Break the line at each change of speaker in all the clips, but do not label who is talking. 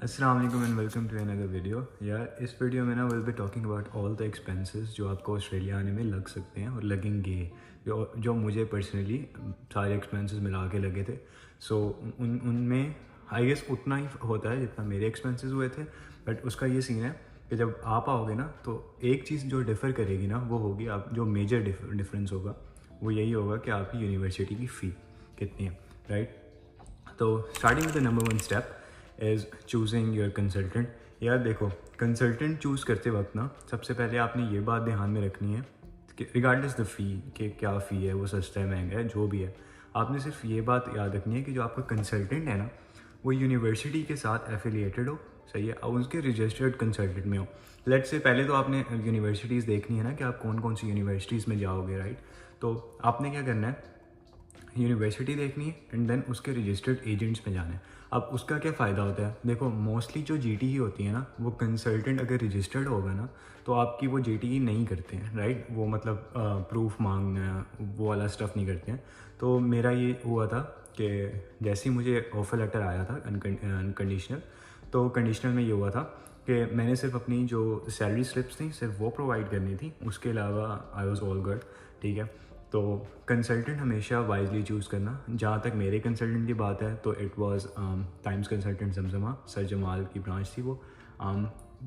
अस्सलाम वालेकुम and welcome to another video. यार इस वीडियो में ना will be talking about all the expenses जो आपको ऑस्ट्रेलिया आने में लग सकते हैं और लगेंगे, जो मुझे पर्सनली सारे एक्सपेंसेस मिला के लगे थे। सो उनमें आई गेस उतना ही होता है जितना मेरे एक्सपेंसेस हुए थे। बट उसका ये सीन है कि जब आप आओगे ना तो एक चीज़ जो डिफ़र करेगी ना वो होगी, आप जो मेजर डिफरेंस होगा वो यही होगा कि आपकी यूनिवर्सिटी की फ़ी कितनी है, राइट। तो starting with the number one step is choosing your consultant. यार देखो, कंसल्टेंट चूज़ करते वक्त ना सबसे पहले आपने ये बात ध्यान में रखनी है कि रिगार्डलेस द फ़ी कि क्या फ़ी है, वो सस्ता है महंगा है जो भी है, आपने सिर्फ ये बात याद रखनी है कि जो आपका कंसल्टेंट है ना वो यूनिवर्सिटी के साथ एफिलिएटेड हो, सही है, और उसके रजिस्टर्ड कंसल्टेंट में हो। लेट से पहले तो आपने यूनिवर्सिटीज़ देखनी है ना कि आप कौन कौन सी यूनिवर्सिटीज़ में जाओगे, राइट। तो आपने क्या करना है, यूनिवर्सिटी देखनी है एंड देन उसके रजिस्टर्ड एजेंट्स में जाना है। अब उसका क्या फ़ायदा होता है, देखो मोस्टली जो जीटीई होती है ना वो कंसल्टेंट अगर रजिस्टर्ड होगा ना तो आपकी वो जीटीई नहीं करते हैं, राइट। वो मतलब प्रूफ मांगना वो वाला स्टफ़ नहीं करते हैं। तो मेरा ये हुआ था कि जैसे ही मुझे ऑफ़र लेटर आया था अनकंडीशनल, तो कंडीशनल में ये हुआ था कि मैंने सिर्फ अपनी जो सैलरी स्लिप्स थी सिर्फ वो प्रोवाइड करनी थी, उसके अलावा आई वॉज़ ऑल गुड, ठीक है। तो कंसल्टेंट हमेशा वाइजली चूज़ करना। जहाँ तक मेरे कंसल्टेंट की बात है तो it was times consultant Zamzama, sir Jamal की ब्रांच थी वो।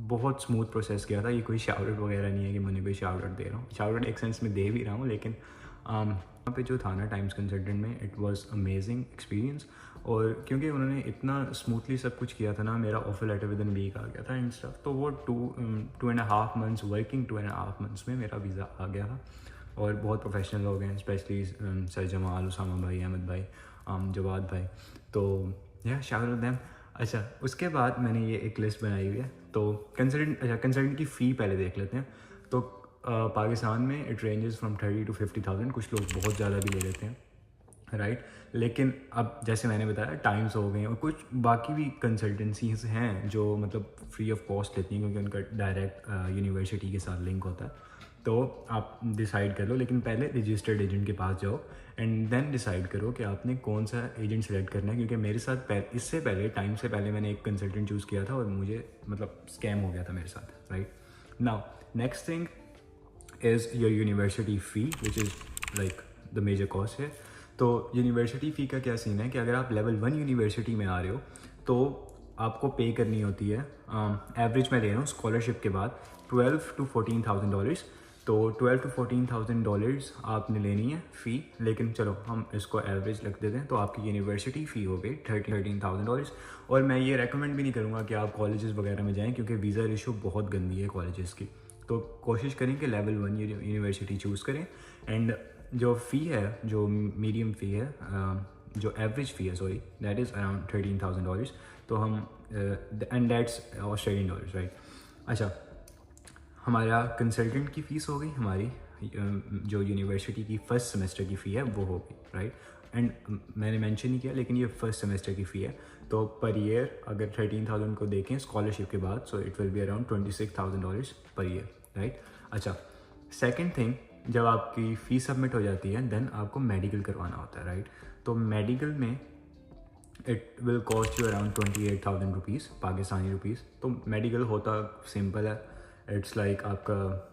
बहुत स्मूथ प्रोसेस किया था। ये कोई शाउट आउट वगैरह नहीं है कि मैंने कोई शाउट आउट दे रहा हूँ, शाउट आउट एक सेंस में दे भी रहा हूँ, लेकिन वहाँ पे जो था ना टाइम्स कंसल्टेंट में, इट वाज अमेजिंग एक्सपीरियंस। और क्योंकि उन्होंने इतना स्मूथली सब कुछ किया था ना, मेरा offer letter within week आ गया था एंड स्टफ। तो वो two and half months working, 2.5 months में मेरा वीज़ा आ गया था। और बहुत प्रोफेशनल लोग हैं, स्पेशली सर जमाल, उसामा भाई, अहमद भाई, जवाद भाई। तो या शाउट आउट देम। अच्छा, उसके बाद मैंने ये एक लिस्ट बनाई हुई है। तो कंसल्टेंट की फ़ी पहले देख लेते हैं। तो पाकिस्तान में इट रेंजेस फ्रॉम 30 to 50,000, कुछ लोग बहुत ज़्यादा भी ले लेते हैं, राइट। लेकिन अब जैसे मैंने बताया टाइम्स हो गए और कुछ बाकी भी कंसल्टेंसीज हैं जो मतलब फ्री ऑफ कॉस्ट लेती हैं क्योंकि उनका डायरेक्ट यूनिवर्सिटी के साथ लिंक होता है। तो आप डिसाइड कर लो, लेकिन पहले रजिस्टर्ड एजेंट के पास जाओ एंड देन डिसाइड करो कि आपने कौन सा एजेंट सेलेक्ट करना है। क्योंकि मेरे साथ इससे पहले टाइम से पहले मैंने एक कंसल्टेंट चूज़ किया था और मुझे मतलब स्कैम हो गया था मेरे साथ, right. Now next thing is your university fee, which is like the major cost है। तो यूनिवर्सिटी फ़ी का क्या सीन है कि अगर आप लेवल 1 यूनिवर्सिटी में आ रहे हो तो आपको पे करनी होती है, एवरेज मैं ले रहा हूँ स्कॉलरशिप के बाद, $12,000 to $14,000। तो $12,000 to $14,000 आपने लेनी है फ़ी, लेकिन चलो हम इसको एवरेज रख देते हैं। तो आपकी यूनिवर्सिटी फ़ी हो गई $13,000। और मैं ये रेकमेंड भी नहीं करूँगा कि आप कॉलेजेस वगैरह में जाएँ क्योंकि वीज़ा रेशो बहुत गंदी है कॉलेजेस की। तो कोशिश करें कि लेवल 1 यूनिवर्सिटी चूज़ करें। एंड जो फ़ी है, जो मीडियम फ़ी है, जो एवरेज फ़ी है सॉरी, दैट इज़ अराउंड $13,000। तो हम and that's Australian dollars, right. अच्छा, हमारा कंसल्टेंट की फ़ीस हो गई, हमारी जो यूनिवर्सिटी की फ़र्स्ट सेमेस्टर की फ़ी है वो हो गई, राइट। एंड मैंने मेंशन नहीं किया लेकिन ये फर्स्ट सेमेस्टर की फ़ी है। तो पर ईयर अगर 13,000 को देखें स्कॉलरशिप के बाद, so it will be around $26,000 per year, right. अच्छा, सेकेंड थिंग, जब आपकी फ़ी सबमिट हो जाती है देन आपको मेडिकल करवाना होता है, राइट। तो मेडिकल में it will cost you around 28,000 rupees, Pakistani rupees. तो मेडिकल होता सिंपल है, इट्स लाइक आपका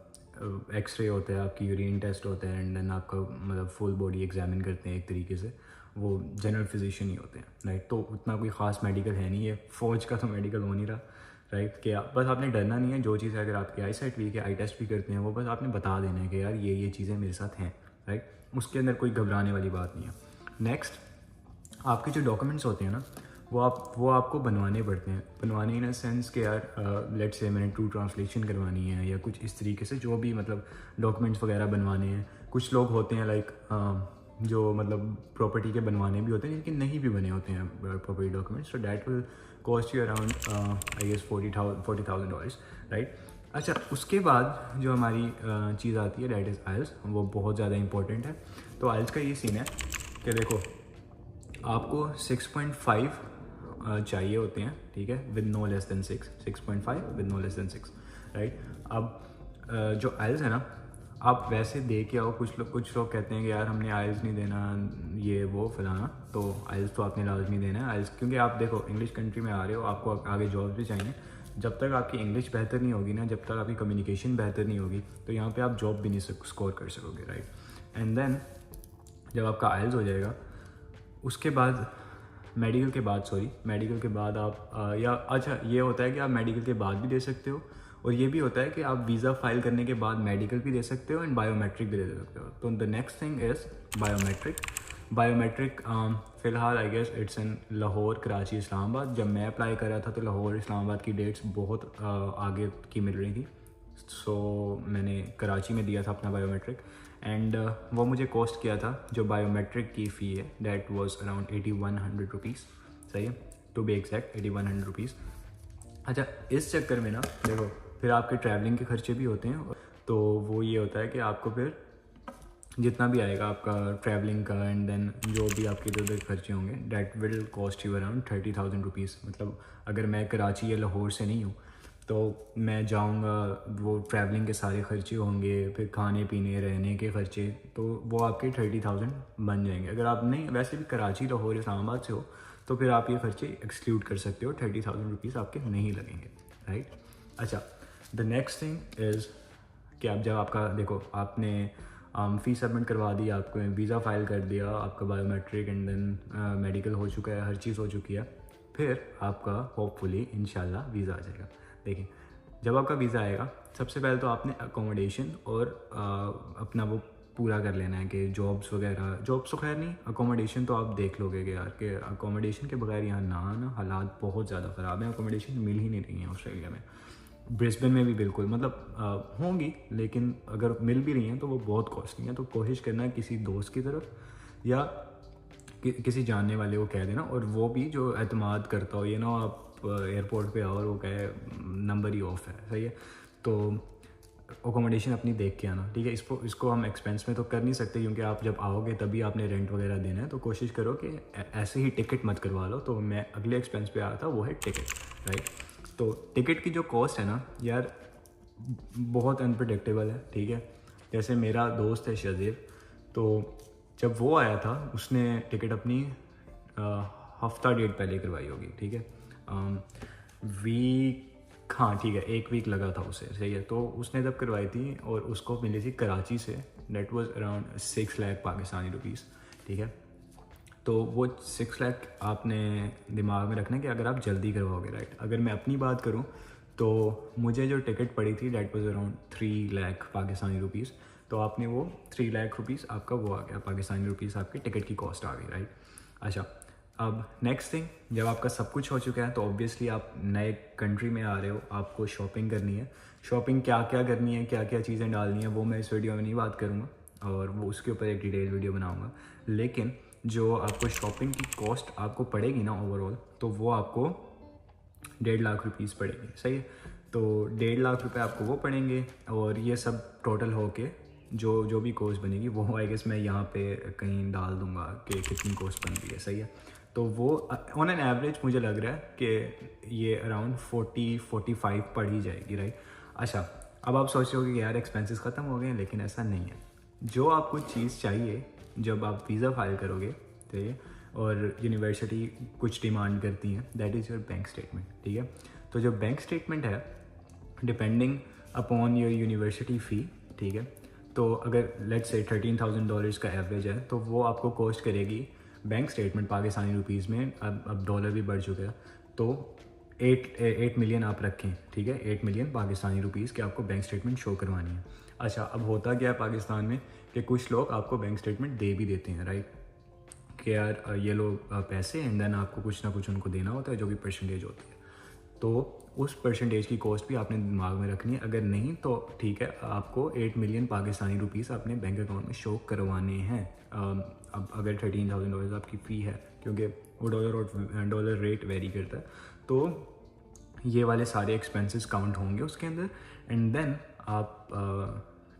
एक्सरे होता है, आपकी यूरिन टेस्ट होता है एंड देन आपका मतलब फुल बॉडी एग्जामिन करते हैं एक तरीके से, वो जनरल फिजिशियन ही होते हैं, राइट। तो उतना कोई ख़ास मेडिकल है नहीं है, फ़ौज का तो मेडिकल हो नहीं रहा, राइट। कि बस आपने डरना नहीं है, जो चीज़ अगर आपकी आई साइट वीक है, आई टेस्ट भी करते हैं, वो बस आपने बता देना है कि यार ये चीज़ें मेरे साथ हैं, राइट। उसके अंदर कोई घबराने वाली बात नहीं है। नेक्स्ट, आपके जो डॉक्यूमेंट्स होते हैं ना वो आपको बनवाने पड़ते हैं। बनवाने इन अ सेंस कि यार लेट्स से मैंने ट्रू ट्रांसलेशन करवानी है या कुछ इस तरीके से, जो भी मतलब डॉक्यूमेंट्स वगैरह बनवाने हैं। कुछ लोग होते हैं लाइक जो मतलब प्रॉपर्टी के बनवाने भी होते हैं लेकिन नहीं भी बने होते हैं प्रॉपर्टी डॉक्यूमेंट्स। तो that will cost you around I guess $40,000, right. अच्छा, उसके बाद जो हमारी चीज़ आती है डैट इज़ आइल्स, वो बहुत ज़्यादा इंपॉर्टेंट है। तो आइल्स का ये सीन है कि देखो आपको 6.5 चाहिए होते हैं, ठीक है, with no less than 6, 6.5 with no less than 6, right. अब जो आइल्स है ना आप वैसे दे के आओ। कुछ लोग कहते हैं कि यार हमने आइल्स नहीं देना, ये वो फलाना, तो आइल्स तो आपने लाजमी देना है। आइल्स क्योंकि आप देखो इंग्लिश कंट्री में आ रहे हो, आपको आगे जॉब्स भी चाहिए। जब तक आपकी इंग्लिश बेहतर नहीं होगी ना, जब तक आपकी कम्युनिकेशन बेहतर नहीं होगी, तो यहाँ पे आप जॉब भी नहीं स्कोर कर सकोगे, राइट। एंड देन जब आपका आइल्स हो जाएगा, उसके बाद मेडिकल के बाद आप या अच्छा ये होता है कि आप मेडिकल के बाद भी दे सकते हो, और ये भी होता है कि आप वीज़ा फाइल करने के बाद मेडिकल भी दे सकते हो एंड बायोमेट्रिक भी दे सकते हो। तो the next thing is biometric फ़िलहाल I guess it's in Lahore, Karachi, Islamabad. जब मैं अप्लाई कर रहा था तो लाहौर इस्लामाबाद की डेट्स बहुत आगे की मिल रही थी, सो मैंने कराची में दिया था अपना बायोमेट्रिक। एंड वो मुझे कॉस्ट किया था, जो बायोमेट्रिक की फ़ी है दैट वाज अराउंड 8100 रुपीज़, सही है, टू बी एग्जैक्ट 8100 रुपीज़। अच्छा, इस चक्कर में ना देखो फिर आपके ट्रैवलिंग के खर्चे भी होते हैं, तो वो ये होता है कि आपको फिर जितना भी आएगा आपका ट्रैवलिंग का एंड देन जो भी आपके इधर उधर खर्चे होंगे that will cost you around 30,000 rupees. मतलब अगर मैं कराची या लाहौर से नहीं हूँ तो मैं जाऊँगा, वो ट्रैवलिंग के सारे खर्चे होंगे, फिर खाने पीने रहने के खर्चे, तो वो आपके 30,000 बन जाएंगे। अगर आप नहीं वैसे भी कराची, लाहौर, इस्लामाबाद से हो तो फिर आप ये खर्चे एक्सक्लूड कर सकते हो, 30,000 रुपीज़ आपके नहीं लगेंगे, राइट। अच्छा, द नेक्स्ट थिंग इज़ कि आप जब आपका देखो आपने फ़ीस सबमिट करवा दी, आपको वीज़ा फ़ाइल कर दिया, आपका बायोमेट्रिक एंड देन मेडिकल हो चुका है, हर चीज़ हो चुकी है, फिर आपका होपफुली इंशाल्लाह वीज़ा आ जाएगा। देखिए जब आपका वीज़ा आएगा, सबसे पहले तो आपने अकोमोडेशन और अपना वो पूरा कर लेना है कि जॉब्स वगैरह, जॉब्स तो खैर नहीं, अकोमोडेशन तो आप देख लोगे कि यार कि अकोमोडेशन के बगैर यहाँ ना हालात बहुत ज़्यादा ख़राब हैं, अकोमोडेशन मिल ही नहीं रही हैं ऑस्ट्रेलिया में। ब्रिस्बेन में भी बिल्कुल, मतलब होंगी, लेकिन अगर मिल भी रही हैं तो वो बहुत कॉस्टली हैं। तो कोशिश करना है किसी दोस्त की तरफ या किसी जानने वाले को कह देना, और वो भी जो एतमाद करता हो, ये ना आप एयरपोर्ट पे आओ और वो कहे नंबर ही ऑफ है, सही है, तो अकोमोडेशन अपनी देख के आना, ठीक है। इसको हम एक्सपेंस में तो कर नहीं सकते क्योंकि आप जब आओगे तभी आपने रेंट वगैरह देना है, तो कोशिश करो कि ऐसे ही टिकट मत करवा लो। तो मैं अगले एक्सपेंस पे आ रहा था, वो है टिकट, राइट। तो टिकट की जो कॉस्ट है ना यार, बहुत अनप्रडिक्टेबल है, ठीक है। जैसे मेरा दोस्त है शजीब, तो जब वो आया था उसने टिकट अपनी हफ्ता डेढ़ पहले करवाई होगी, ठीक है, वीक, हाँ ठीक है, 1 वीक लगा था उसे, सही है। तो उसने जब करवाई थी और उसको मिली थी कराची से, that was around 6 lakh Pakistani rupees, ठीक है। तो वो 6 लाख आपने दिमाग में रखना है कि अगर आप जल्दी करवाओगे, राइट। अगर मैं अपनी बात करूँ तो मुझे जो टिकट पड़ी थी that was around 3 lakh Pakistani rupees, तो आपने वो 3 लाख रुपीज़ आपका वो आ गया, पाकिस्तानी रुपीज़ आपके टिकट की कॉस्ट आ गई, राइट। अच्छा, अब नेक्स्ट थिंग, जब आपका सब कुछ हो चुका है तो ऑब्वियसली आप नए कंट्री में आ रहे हो, आपको शॉपिंग करनी है। शॉपिंग क्या क्या करनी है, क्या क्या चीज़ें डालनी है, वो मैं इस वीडियो में नहीं बात करूँगा, और वो उसके ऊपर एक डिटेल वीडियो बनाऊँगा। लेकिन जो आपको शॉपिंग की कॉस्ट आपको पड़ेगी ना ओवरऑल, तो वो आपको 1.5 लाख रुपीज़ पड़ेगी, सही है। तो 1.5 लाख रुपए आपको वो पड़ेंगे, और ये सब टोटल होके जो भी कॉस्ट बनेगी वो आई गेस मैं यहाँ पे कहीं डाल दूँगा कि कितनी कॉस्ट बन रही है, सही है। तो वो ऑन एन एवरेज मुझे लग रहा है कि ये अराउंड 40-45 पड़ ही जाएगी, राइट। अच्छा, अब आप सोच रहे हो कि यार एक्सपेंसेस ख़त्म हो गए हैं, लेकिन ऐसा नहीं है। जो आपको चीज़ चाहिए जब आप वीज़ा फाइल करोगे, ठीक है, और यूनिवर्सिटी कुछ डिमांड करती हैं, that is your bank statement, ठीक है। तो जो बैंक स्टेटमेंट है, डिपेंडिंग अपॉन योर यूनिवर्सिटी फ़ी, ठीक है, तो अगर लेट्स से $13,000 का एवरेज है, तो वो आपको कॉस्ट करेगी बैंक स्टेटमेंट पाकिस्तानी रुपीज़ में, अब डॉलर भी बढ़ चुका है, तो 8 मिलियन आप रखें, ठीक है, 8 मिलियन पाकिस्तानी रुपीज़ के आपको बैंक स्टेटमेंट शो करवानी है। अच्छा, अब होता क्या है पाकिस्तान में कि कुछ लोग आपको बैंक स्टेटमेंट दे भी देते हैं, राइट, कि यार ये लो पैसे, एंड देन आपको कुछ ना कुछ उनको देना होता है, जो भी परसेंटेज होती है, तो उस परसेंटेज की कॉस्ट भी आपने दिमाग में रखनी है। अगर नहीं तो ठीक है, आपको 8 मिलियन पाकिस्तानी रुपीज़ अपने बैंक अकाउंट में शो करवाने हैं। अब अगर $13,000 आपकी फ़ी है, क्योंकि वो डॉलर रेट वेरी करता है, तो ये वाले सारे एक्सपेंसेस काउंट होंगे उसके अंदर, एंड देन आप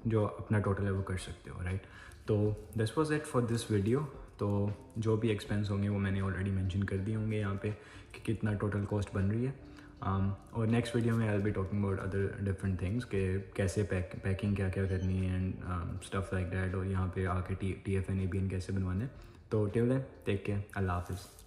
जो अपना टोटल है वो कर सकते हो, राइट। तो this was it for this video. तो जो भी एक्सपेंस होंगे वो मैंने ऑलरेडी मेंशन कर दिए होंगे यहाँ पे कि कितना टोटल कॉस्ट बन रही है। और नेक्स्ट वीडियो में I will be talking about other different things कि कैसे पैकिंग क्या क्या करनी है एंड स्टफ लाइक दैट, और यहाँ पे आके TFN ABN कैसे बनवाने। तो टिल देन टेक केयर, अल्लाह हाफिज़।